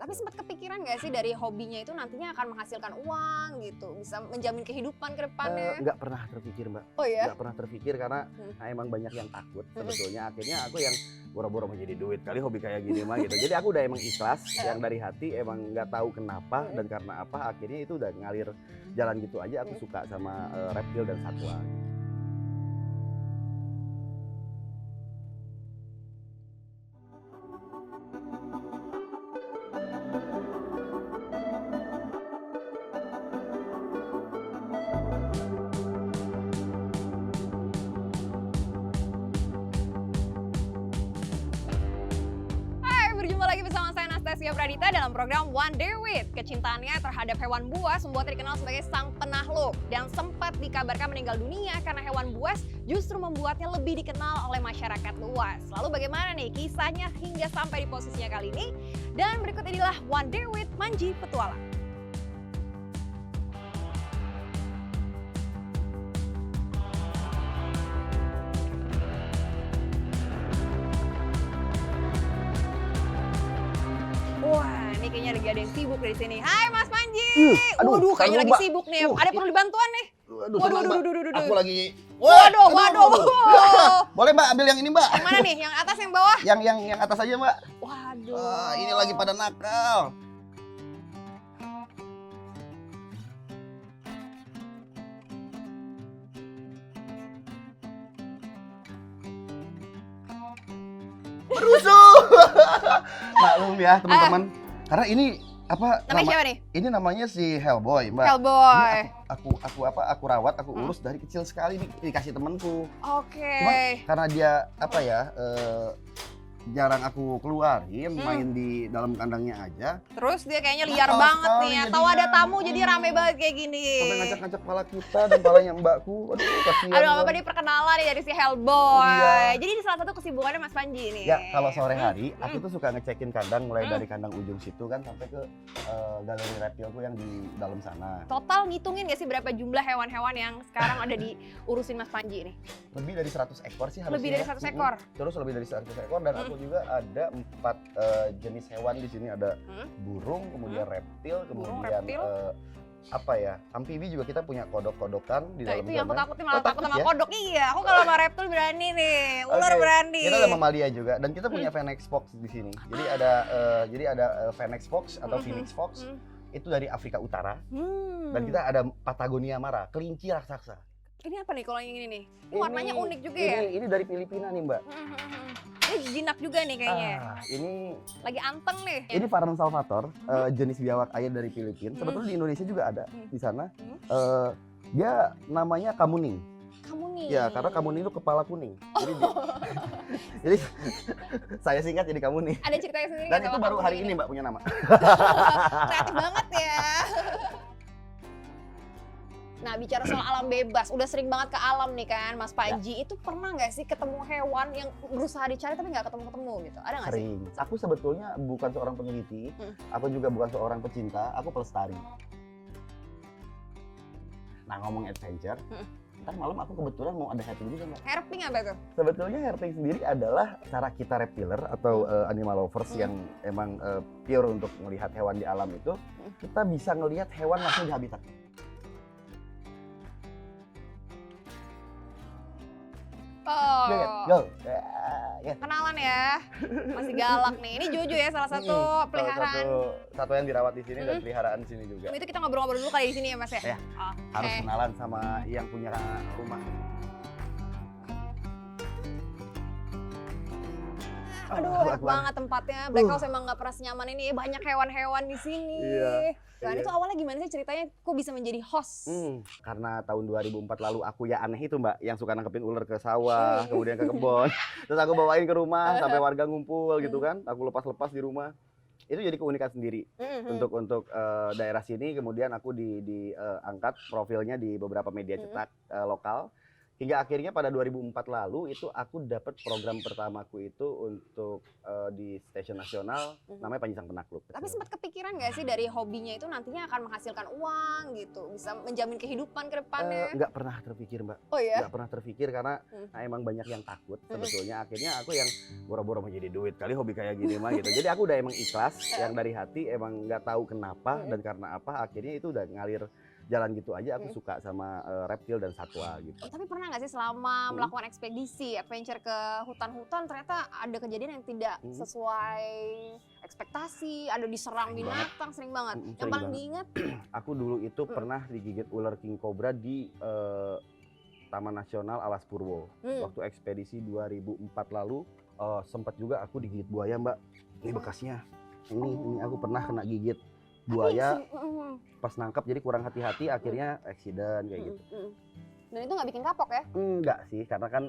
Tapi sempat kepikiran nggak sih dari hobinya itu nantinya akan menghasilkan uang gitu, bisa menjamin kehidupan ke depannya? Nggak pernah terpikir, Mbak. Oh ya? Nggak pernah terpikir karena emang banyak yang takut sebetulnya. Akhirnya aku yang boro-boro mau jadi duit kali hobi kayak gini mah gitu. Jadi aku udah emang ikhlas, yang dari hati emang nggak tahu kenapa dan karena apa akhirnya itu udah ngalir jalan gitu aja. Aku suka sama reptil dan satwa. Berjumpa lagi bersama saya Anastasia Pradita dalam program One Day With. Kecintaannya terhadap hewan buas membuatnya dikenal sebagai sang penakluk dan sempat dikabarkan meninggal dunia karena hewan buas justru membuatnya lebih dikenal oleh masyarakat luas. Lalu bagaimana nih kisahnya hingga sampai di posisinya kali ini? Dan berikut inilah One Day With Manji Petualang. Wah, ini kayaknya lagi ada yang sibuk di sini. Hai Mas Manji. Waduh, kayaknya lagi sibuk nih. Ada perlu dibantuan nih? Waduh. Aku lagi. Waduh. Boleh Mbak ambil yang ini Mbak? Yang mana nih? Yang atas yang bawah? Yang atas aja Mbak. Waduh. Ini lagi pada nakal. Berusuh. Maklum ya teman-teman. Karena ini apa Namanya siapa nih? Ini namanya si Hellboy, Mbak. Hellboy. Ini aku rawat, aku urus dari kecil sekali nih, dikasih temanku. Oke. Cuma karena dia jarang aku keluarin, main di dalam kandangnya aja. Terus dia kayaknya liar Nakal banget sekali nih ya. jadinya. Tahu ada tamu jadi rame banget kayak gini. Sampai ngacak-ngacak kepala kita dan kepalanya mbakku. Aduh, kasihan. Aduh, apa-apa nih perkenalan nih dari si Hellboy. Iya. Jadi ini salah satu kesibukannya Mas Panji nih. Ya, kalau sore hari aku tuh suka ngecekin kandang mulai dari kandang ujung situ kan sampai ke galeri reptilku yang di dalam sana. Total ngitungin gak sih berapa jumlah hewan-hewan yang sekarang ada diurusin Mas Panji nih? Lebih dari 100 ekor sih harusnya. Lebih dari 100 ekor? Terus lebih dari 100 ekor dan aku juga ada 4 jenis hewan di sini. Ada burung, kemudian reptil, kemudian reptil. Amfibi juga kita punya kodok-kodokan di Nah dalam itu yang aku sana. takutin malah takut sama ya? kodok. Iya, aku kalau sama reptil berani nih, ular Oke. berani. Kita ada mamalia juga dan kita punya Phoenix Fox di sini. Jadi ada Phoenix Fox atau Phoenix Fox itu dari Afrika Utara. Dan kita ada Patagonia Mara, kelinci raksasa. Ini apa nih kalau yang ini nih? Ini warnanya unik juga ya? Ini dari Filipina nih Mbak. Ini jinak juga nih kayaknya. Ini Lagi anteng nih. ini Varan salvator, jenis biawak air dari Filipina. Sebetulnya di Indonesia juga ada di sana. Dia namanya kamuning. Kamu nih. Ya, karena kamuning itu kepala kuning. Jadi saya singkat jadi kamuning. Ada ceritanya sendiri Dan nggak itu sama baru kamu hari ini? ini Mbak punya nama. Kreatif banget ya. Nah, bicara soal alam bebas, udah sering banget ke alam nih kan Mas Panji. Itu pernah nggak sih ketemu hewan yang berusaha dicari tapi nggak ketemu-ketemu gitu? Ada nggak sih? Sering. Aku sebetulnya bukan seorang peneliti, aku juga bukan seorang pecinta, aku pelestari. Nah, ngomong adventure, ntar malam aku kebetulan mau ada herping juga Mbak. Herping apa tuh? Sebetulnya herping sendiri adalah cara kita reptiler atau animal lovers yang emang pure untuk melihat hewan di alam itu, kita bisa ngelihat hewan langsung di habitat. Oh, Go. kenalan ya. Masih galak nih. Ini Jojo ya, salah satu peliharaan. Satu yang dirawat di sini dan peliharaan di sini juga. Itu kita ngobrol-ngobrol dulu kali di sini ya Mas ya? Ya, harus kenalan sama yang punya rumah. Aduh, enak banget tempatnya. Black House emang nggak pernah senyaman ini. Banyak hewan-hewan di sini. Iya. Dan itu awalnya gimana sih ceritanya? Kok bisa menjadi host? Karena tahun 2004 lalu aku ya aneh itu Mbak, yang suka nangkepin ular ke sawah, kemudian ke kebun. Terus aku bawain ke rumah sampai warga ngumpul gitu kan. Aku lepas-lepas di rumah. Itu jadi keunikan sendiri untuk daerah sini. Kemudian aku diangkat profilnya di beberapa media cetak lokal. Hingga akhirnya pada 2004 lalu itu aku dapat program pertamaku itu untuk di stasiun nasional namanya Panji Sang Penakluk. Tapi sempat kepikiran nggak sih dari hobinya itu nantinya akan menghasilkan uang gitu, bisa menjamin kehidupan ke depannya? Nggak pernah terpikir, Mbak. Oh ya? Nggak pernah terpikir karena emang banyak yang takut sebetulnya. Akhirnya aku yang boro-boro menjadi duit kali hobi kayak gini mah gitu. Jadi aku udah emang ikhlas yang dari hati, emang nggak tahu kenapa dan karena apa akhirnya itu udah ngalir jalan gitu aja. Aku suka sama reptil dan satwa gitu. Tapi pernah nggak sih selama melakukan ekspedisi, adventure ke hutan-hutan ternyata ada kejadian yang tidak sesuai ekspektasi, ada diserang binatang, sering banget. Yang Sering paling banget. diingat, Aku dulu itu pernah digigit ular king cobra di Taman Nasional Alas Purwo. Waktu ekspedisi 2004 lalu sempat juga aku digigit buaya, Mbak. Ini bekasnya. Ini aku pernah kena gigit buaya pas nangkap, jadi kurang hati-hati akhirnya accident kayak gitu. Dan itu nggak bikin kapok ya? Enggak sih, karena kan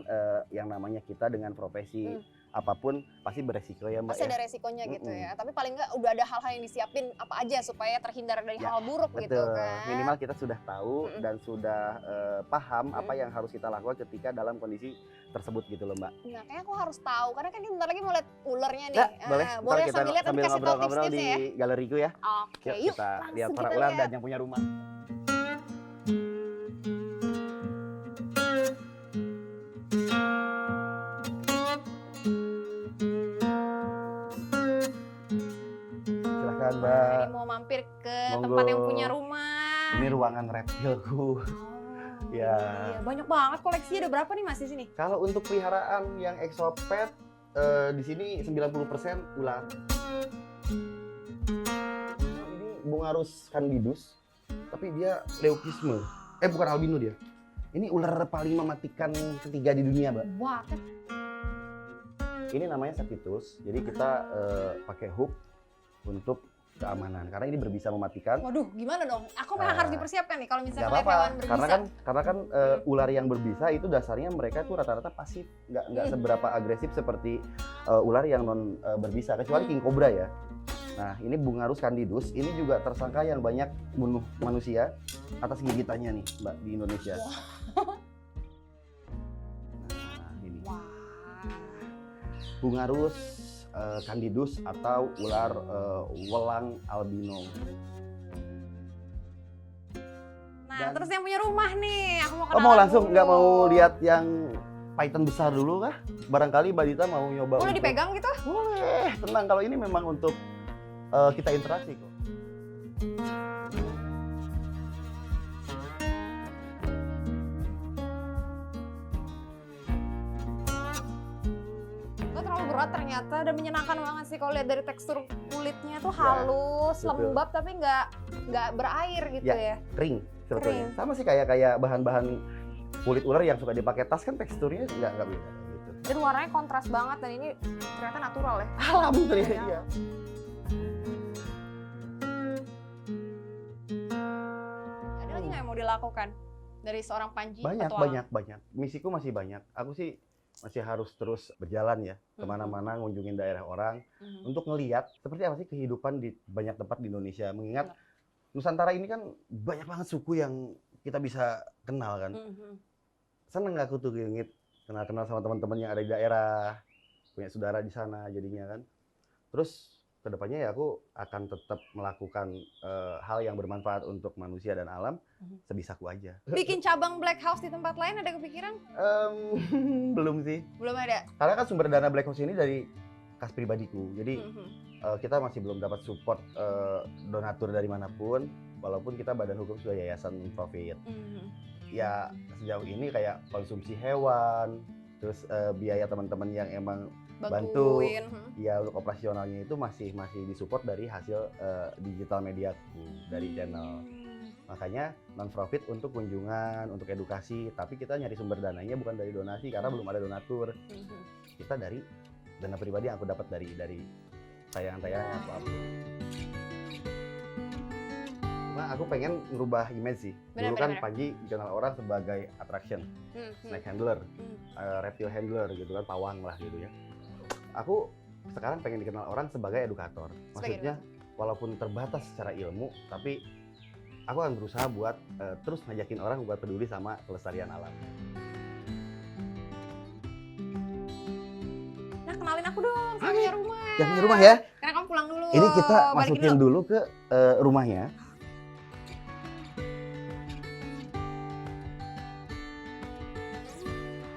yang namanya kita dengan profesi apapun pasti beresiko ya, Mbak. Pasti Ya. ada resikonya gitu ya. Tapi paling nggak udah ada hal-hal yang disiapin apa aja supaya terhindar dari hal buruk gitu Betul. kan. Minimal kita sudah tahu dan sudah paham apa yang harus kita lakukan ketika dalam kondisi tersebut gitu loh, Mbak. Nah, kayaknya aku harus tahu karena kan kita bentar lagi mau lihat ularnya nih. Ya, boleh. Ntar Boleh kita sambil lihat nanti kasih tahu ngobrol-ngobrol di tips-tipsnya ya. galeriku ya. Oke, Yuk, yuk kita lihat langsung para kita ular lihat. dan yang punya rumah. Silahkan, Mbak. Ini mau mampir ke Monggo. tempat yang punya rumah. Ini ruangan reptilku. Oh, Ya. iya. Banyak banget koleksinya, ada berapa nih Mas di sini? Kalau untuk peliharaan yang exopet di sini 90% ular. Ini Bungarus candidus, tapi dia leukisme. Bukan albino dia. Ini ular paling mematikan ketiga di dunia, Mbak. Wah, Ini namanya Sakitus. Jadi kita pakai hook untuk keamanan karena ini berbisa mematikan. waduh, gimana dong? Aku memang harus dipersiapkan nih kalau Nggak misalnya lihat apa-apa, hewan berbisa. karena kan ular yang berbisa itu dasarnya mereka tuh rata-rata pasif, nggak seberapa agresif seperti ular yang non berbisa, kecuali king cobra ya. Nah, ini Bungarus candidus, ini juga tersangka yang banyak bunuh manusia atas gigitannya nih, Mbak, di Indonesia. Nah, ini Wah. Bungarus candidus atau ular welang albino. Nah, Dan- terus yang punya rumah nih, aku mau Oh, kenalan mau langsung dulu. nggak mau lihat yang python besar dulu kah? Barangkali Mbak Dita mau nyoba. Boleh untuk- dipegang gitu? Boleh, tenang, kalau ini memang untuk kita interaksi kok. Nggak terlalu berat ternyata dan menyenangkan banget sih kalau lihat dari tekstur kulitnya tuh Ya, halus, betul. lembab tapi nggak berair gitu Ya. ya. Kering sebetulnya. Kering. Sama sih kayak bahan-bahan kulit ular yang suka dipakai tas kan teksturnya nggak beda gitu. Dan warnanya kontras banget dan ini ternyata natural ya. Alhamdulillah Ya. iya. Ada lagi nggak yang mau dilakukan dari seorang Panji Banyak, petualang? banyak. Misiku masih banyak. Aku sih masih harus terus berjalan ya kemana-mana ngunjungin daerah orang untuk ngeliat seperti apa sih kehidupan di banyak tempat di Indonesia. Mengingat Nusantara ini kan banyak banget suku yang kita bisa kenal kan. Seneng aku tuh ngeliat kenal-kenal sama teman-teman yang ada di daerah, punya saudara di sana jadinya kan. Terus kedepannya ya aku akan tetap melakukan hal yang bermanfaat untuk manusia dan alam sebisaku aja. Bikin cabang Black House di tempat lain ada kepikiran? Belum sih. Belum ada. Karena kan sumber dana Black House ini dari kas pribadiku. Jadi kita masih belum dapat support donatur dari manapun, walaupun kita badan hukum sudah yayasan profit. Ya sejauh ini kayak konsumsi hewan, terus biaya teman-teman yang emang bantu, Bantuin. ya untuk operasionalnya itu masih disupport dari hasil digital mediaku dari channel. Makanya non profit untuk kunjungan, untuk edukasi, tapi kita nyari sumber dananya bukan dari donasi karena belum ada donatur. Kita dari dana pribadi yang aku dapat dari tayangan-tayangan apa. Nah, aku pengen ngerubah image sih. Dulu kan Benar-benar. Panji dikenal orang sebagai attraction, snake handler, reptile handler gitu kan, pawang lah gitu ya. Aku sekarang pengen dikenal orang sebagai edukator. Maksudnya walaupun terbatas secara ilmu, tapi aku akan berusaha buat terus ngajakin orang buat peduli sama kelestarian alam. kenalin aku dong sama punya rumah. Yang punya rumah ya. Karena kamu pulang dulu. Ini kita balikin masukin dulu ke rumahnya.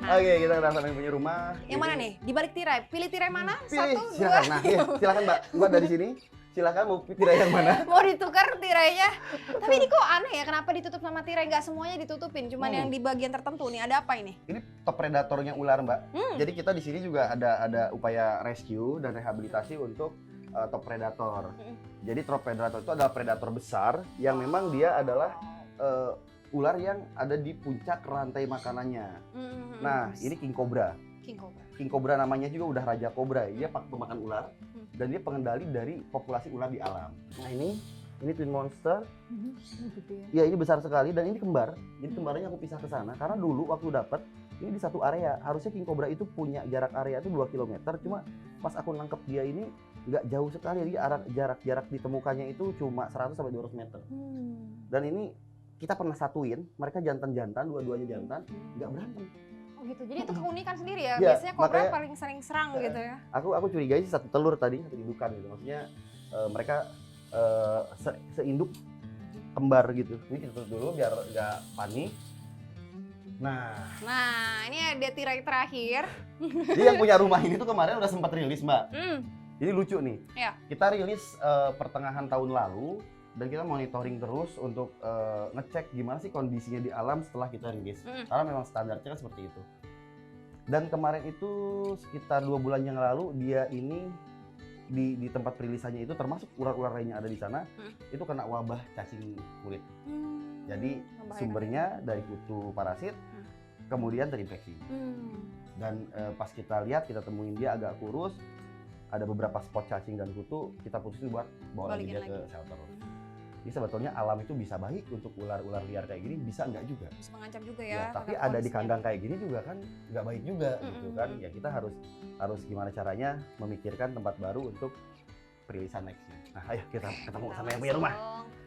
Nah. Oke, kita udah sampai punya rumah. Yang mana nih? Di balik tirai. Pilih tirai mana? Pilih, Satu, silakan. dua. Nah, iya, silakan Mbak. Mbak dari sini. Silakan mau tirai yang mana? Mau ditukar tirainya. Tapi ini kok aneh ya, kenapa ditutup sama tirai? Nggak semuanya ditutupin, cuman yang di bagian tertentu nih. Ada apa ini? Ini top predatornya ular, Mbak. Jadi kita di sini juga ada upaya rescue dan rehabilitasi untuk top predator. Jadi top predator itu adalah predator besar yang memang dia adalah ular yang ada di puncak rantai makanannya. Nah, ini king cobra. King cobra. King cobra namanya juga udah raja cobra. Dia pemakan ular dan dia pengendali dari populasi ular di alam. Nah, ini twin monster. Ya, ini besar sekali dan ini kembar. Jadi kembarnya aku pisah ke sana karena dulu waktu dapat ini di satu area. Harusnya king cobra itu punya jarak area itu 2 km. Cuma pas aku nangkep dia ini nggak jauh sekali. Jadi jarak ditemukannya itu cuma 100 sampai 200 meter. Dan ini kita pernah satuin, mereka jantan-jantan, dua-duanya jantan, nggak berantem. Oh gitu, jadi itu keunikan sendiri ya? Ya, Biasanya kobra makanya- paling sering serang gitu ya? Aku curigai sih satu telur tadi, satu indukan gitu. Maksudnya mereka seinduk kembar gitu. Ini kita tutup dulu biar nggak panik. Nah, ini ada tirai terakhir. Jadi yang punya rumah ini tuh kemarin udah sempat rilis, Mbak. Ini lucu nih. Iya. Kita rilis pertengahan tahun lalu dan kita monitoring terus untuk ngecek gimana sih kondisinya di alam setelah kita rilis. Karena memang standarnya kan seperti itu. Dan kemarin itu sekitar 2 bulan yang lalu dia ini di tempat perilisannya itu termasuk ular-ular lainnya ada di sana itu kena wabah cacing kulit. Jadi sumbernya dari kutu parasit kemudian terinfeksi. Dan pas kita lihat kita temuin dia agak kurus, ada beberapa spot cacing dan kutu, kita putusin buat bawa lagi dia ke shelter. Jadi sebetulnya alam itu bisa baik untuk ular-ular liar kayak gini, bisa enggak juga. Bisa mengancam juga Ya, ya. tapi terhadap ada di kondisinya. kandang kayak gini juga kan nggak baik juga gitu kan. Ya kita harus gimana caranya memikirkan tempat baru untuk perilisan nextnya. Nah ayo kita ketemu sama yang punya rumah.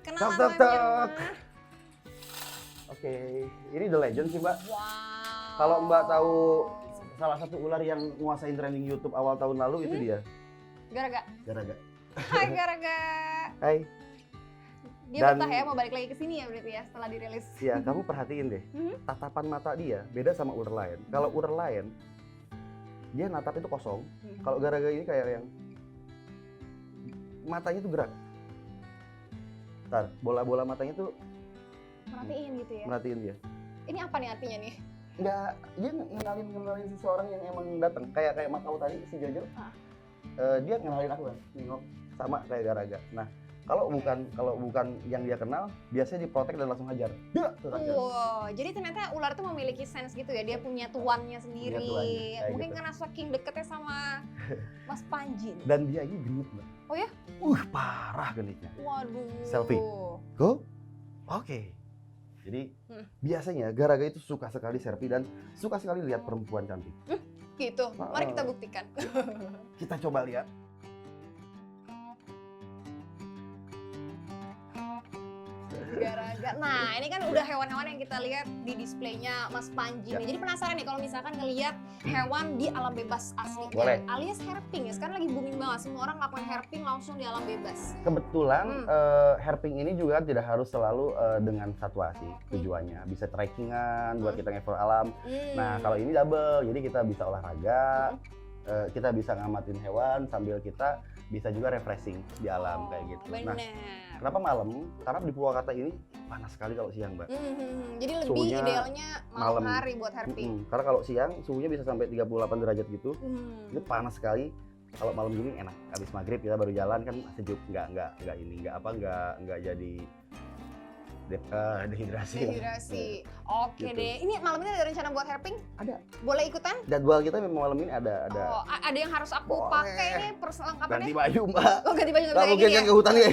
Kenalan Tok, sama tok, yang punya tok. rumah. Oke, ini The Legend sih Mbak. Wow. Kalau Mbak tahu salah satu ular yang nguasain trending YouTube awal tahun lalu itu dia. Gara-gara. Garaga. Hai Gara-gara. Hai. Dia Dan- betah ya mau balik lagi ke sini ya berarti ya setelah dirilis. Ya kamu perhatiin deh. Tatapan mata dia beda sama ular lain. Kalau ular lain dia natap itu kosong. Kalau Garaga ini kayak yang matanya tuh gerak. Ntar, bola-bola matanya tuh Merhatiin gitu ya. merhatiin dia. Ini apa nih artinya nih? Nggak, dia ngenalin seseorang yang emang datang. Kayak Makau tadi si Jojo. Dia ngenalin aku kan, nengok sama kayak Garaga. Nah, kalau bukan yang dia kenal, biasanya diprotek dan langsung hajar. Dak, terus hajar. Wow, jadi ternyata ular tuh memiliki sense gitu ya, dia punya tuannya sendiri. Punya tuannya, kayak Mungkin gitu. karena saking deketnya sama Mas Panji. nih. Dan dia ini genit, Mbak. Oh ya? Parah genitnya. Waduh. Selfie. Go? Oke. Jadi biasanya Garaga itu suka sekali selfie dan suka sekali lihat perempuan cantik. Gitu. Mari kita buktikan. Kita coba lihat. Garaga. Nah, ini kan udah hewan-hewan yang kita lihat di displaynya Mas Panji nih. Jadi penasaran nih kalau misalkan ngelihat hewan di alam bebas asli. Boleh. Alias herping ya. Sekarang lagi booming banget. Semua orang lakukan herping langsung di alam bebas. Kebetulan herping ini juga tidak harus selalu dengan satwa sih tujuannya. Bisa trekkingan buat kita ngefor alam. Nah kalau ini double, jadi kita bisa olahraga, kita bisa ngamatin hewan sambil kita bisa juga refreshing di alam kayak gitu. Nah Bener. kenapa malam? Karena di Purwakarta ini panas sekali kalau siang, Mbak. Jadi lebih Suhunya idealnya malam malam. hari buat herping. Karena kalau siang suhunya bisa sampai 38 derajat gitu. Hmm. Itu panas sekali. Kalau malam gini enak. Habis maghrib kita baru jalan kan sejuk, nggak jadi dehidrasi. Dehidrasi. Oke Gitu. deh. Ini malam ini ada rencana buat herping? Ada. Boleh ikutan? Jadwal kita memang malam ini ada. Oh, ada yang harus aku Boleh. pakai ini perlengkapannya? Ganti baju, Mbak. Oh, ganti baju nggak Nggak bisa mungkin kayak kan gini ke hutan ya.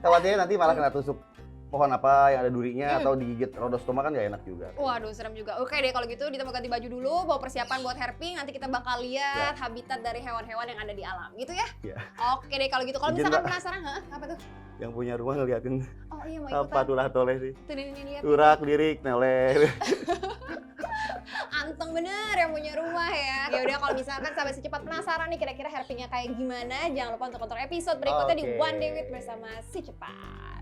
Khawatirnya nanti malah kena tusuk pohon apa yang ada durinya atau digigit rodostoma kan nggak enak juga. Waduh, serem juga. Oke deh, kalau gitu kita mau ganti baju dulu, mau persiapan buat herping. Nanti kita bakal lihat habitat dari hewan-hewan yang ada di alam, gitu ya? Ya. Oke deh, kalau gitu. Kalau Izin, misalkan Mbak. penasaran, apa tuh? Yang punya rumah ngeliatin Oh iya, mau apa ikutan. tulah toleh sih. Tuh, ini lihat. Turak, lirik, neleh. Ganteng bener yang punya rumah ya. Ya udah kalau misalkan sahabat secepat penasaran nih kira-kira hairpinnya kayak gimana, jangan lupa untuk tonton episode berikutnya di Oke. One Day With bersama si cepat.